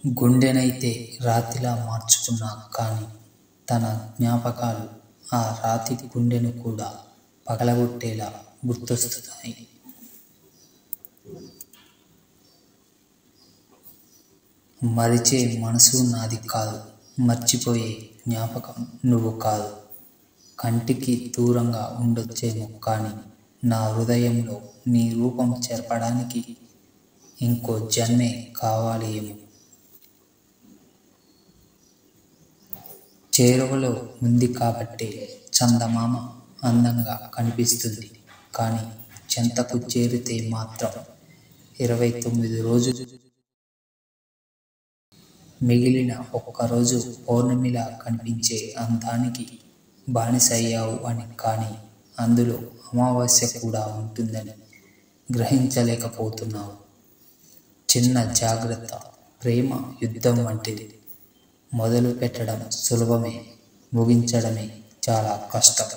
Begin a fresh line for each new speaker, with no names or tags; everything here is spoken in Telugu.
గుండెనైతే రాతిలా మార్చుకున్నా కానీ తన జ్ఞాపకాలు ఆ రాతి గుండెను కూడా పగలగొట్టేలా గుర్తొస్తున్నాయి. మరిచే మనసు నాది కాదు, మర్చిపోయే జ్ఞాపకం నువ్వు కాదు. కంటికి దూరంగా ఉండొచ్చేమో కానీ నా హృదయంలో నీ రూపం చేర్పడానికి ఇంకో జన్మే కావాలి ఏమో. చేరువలో ఉంది కాబట్టే చందమామ అందంగా కనిపిస్తుంది, కానీ చెంతకు చేరితే మాత్రం 29 రోజులు మిగిలిన ఒక్కరోజు పౌర్ణమిలా కనిపించే అందానికి బానిసయ్యావు అని. కానీ అందులో అమావాస్య కూడా ఉంటుందని గ్రహించలేకపోతున్నావు. చిన్న జాగ్రత్త. ప్రేమ యుద్ధం వంటిది. మొదలు పెట్టడం సులభమే, ముగించడమే చాలా కష్టం.